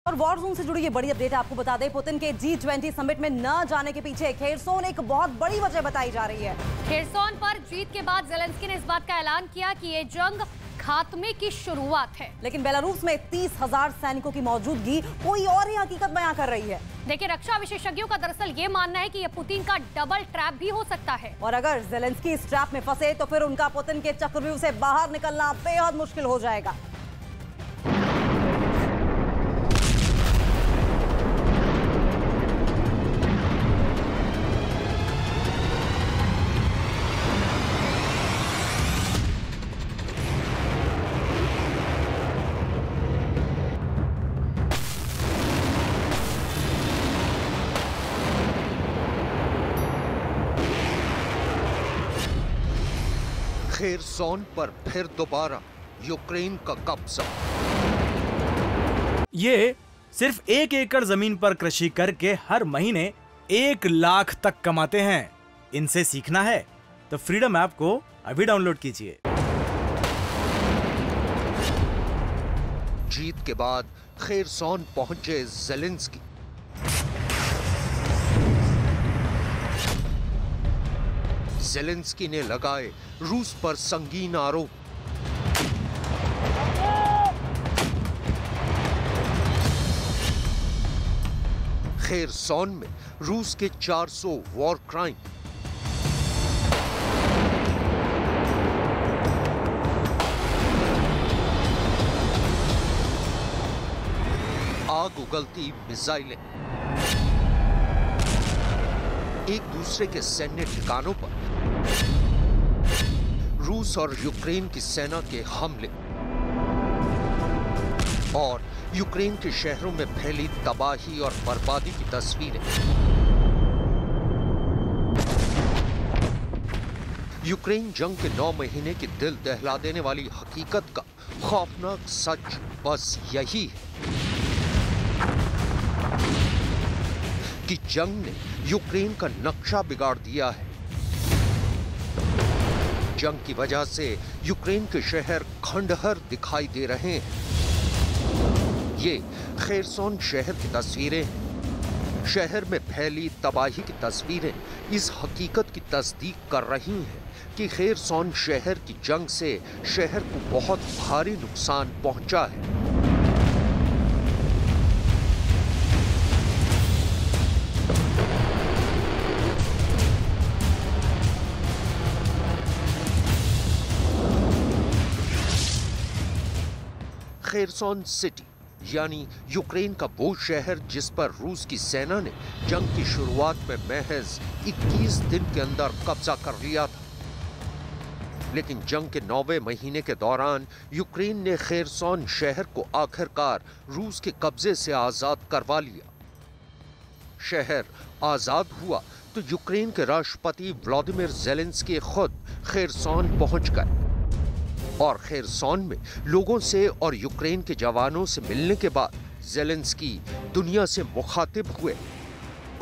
और war zone से जुड़ी ये बड़ी अपडेट आपको बता दें, पुतिन के G20 समिट में न जाने के पीछे खेरसोन एक बहुत बड़ी वजह बताई जा रही है। खेरसोन पर जीत के बाद जेलेंस्की ने इस बात का ऐलान किया कि ये जंग खात्मे की शुरुआत है। लेकिन बेलारूस में 30,000 सैनिकों की मौजूदगी कोई और ही हकीकत बयां कर रही है। देखिए, रक्षा विशेषज्ञों का दरअसल ये मानना है कि ये पुतिन का डबल ट्रैप भी हो सकता है। और अगर जेलेंस्की इस ट्रैप में फंसे तो फिर उनका पुतिन के चक्रव्यूह से बाहर निकलना बेहद मुश्किल हो जाएगा। खेरसोन पर फिर दोबारा यूक्रेन का कब्जा। ये सिर्फ 1 एकड़ जमीन पर कृषि करके हर महीने 1 लाख तक कमाते हैं। इनसे सीखना है तो फ्रीडम ऐप को अभी डाउनलोड कीजिए। जीत के बाद खेरसोन पहुंचे जेलेंस्की। जेलेंस्की ने लगाए रूस पर संगीन आरोप। खेरसोन में रूस के 400 वॉर क्राइम। आग उगलती मिसाइलें। एक दूसरे के सैन्य ठिकानों पर रूस और यूक्रेन की सेना के हमले और यूक्रेन के शहरों में फैली तबाही और बर्बादी की तस्वीरें। यूक्रेन जंग के 9 महीने की दिल दहला देने वाली हकीकत का खौफनाक सच बस यही है कि जंग ने यूक्रेन का नक्शा बिगाड़ दिया है। जंग की वजह से यूक्रेन के शहर खंडहर दिखाई दे रहे हैं। ये खेरसोन शहर की तस्वीरें हैं। शहर में फैली तबाही की तस्वीरें इस हकीकत की तस्दीक कर रही हैं कि खेरसोन शहर की जंग से शहर को बहुत भारी नुकसान पहुंचा है। खेरसोन सिटी यानी यूक्रेन का वो शहर जिस पर रूस की सेना ने जंग की शुरुआत में महज 21 दिन के अंदर कब्जा कर लिया था। लेकिन जंग के 9वें महीने के दौरान यूक्रेन ने खेरसोन शहर को आखिरकार रूस के कब्जे से आजाद करवा लिया। शहर आजाद हुआ तो यूक्रेन के राष्ट्रपति व्लादिमीर जेलेंस्की खुद खेरसोन पहुंच गए और खेरसोन में लोगों से और यूक्रेन के जवानों से मिलने के बाद जेलेंस्की दुनिया से मुखातिब हुए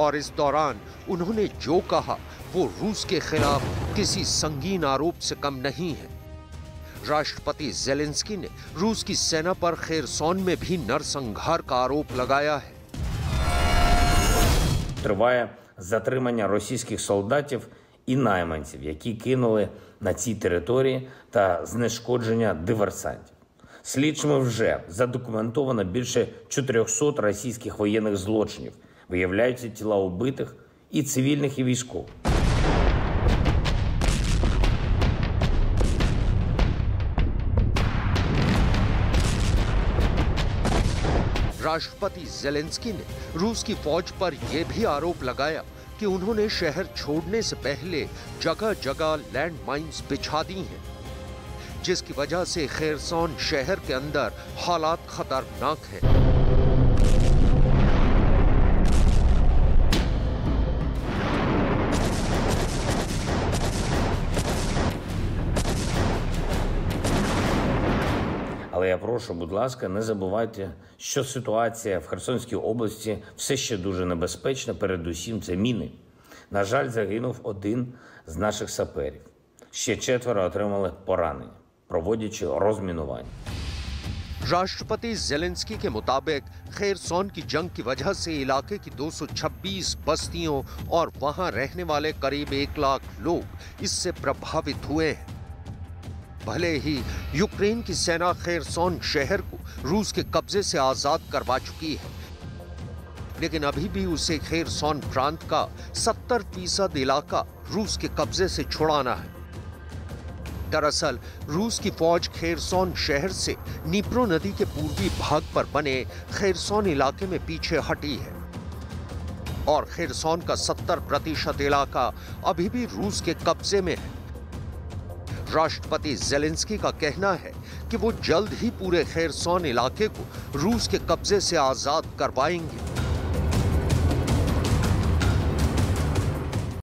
और इस दौरान उन्होंने जो कहा वो रूस के खिलाफ किसी संगीन आरोप से कम नहीं है। राष्ट्रपति जेलेंस्की ने रूस की सेना पर खेरसोन में भी नरसंहार का आरोप लगाया है। Триває затримання російських солдатів і найманців, які кинули на цій території, та знешкодження диверсантів. Слідчими вже задокументовано більше 400 російських воєнних злочинів. Виявляються тіла убитих і цивільних, і військових. राष्ट्रपति जेलेंस्की ने रूस की फौज पर यह भी आरोप लगाया कि उन्होंने शहर छोड़ने से पहले जगह जगह लैंड माइन्स बिछा दी हैं, जिसकी वजह से खेरसोन शहर के अंदर हालात खतरनाक हैं। Але я прошу, будь ласка, не забувайте, що ситуація в Херсонській області все ще дуже небезпечна, передусім це міни. На жаль, загинув один з наших саперів. Ще 4 отримали поранення, проводячи розмінування. राष्ट्रपति जेलेंस्की के मुताबिक खेरसोन की जंग की वजह से इलाके की 226 बस्तियों और वहां रहने वाले करीब 1 लाख लोग इससे प्रभावित हुए हैं। भले ही यूक्रेन की सेना खेरसोन शहर को रूस के कब्जे से आजाद करवा चुकी है, लेकिन अभी भी उसे खेरसोन प्रांत का 70% इलाका रूस के कब्जे से छुड़ाना है। दरअसल रूस की फौज खेरसोन शहर से नीप्रो नदी के पूर्वी भाग पर बने खेरसोन इलाके में पीछे हटी है और खेरसोन का 70% इलाका अभी भी रूस के कब्जे में है। राष्ट्रपति जेलेंस्की का कहना है कि वो जल्द ही पूरे खेरसोन इलाके को रूस के कब्जे से आजाद करवाएंगे।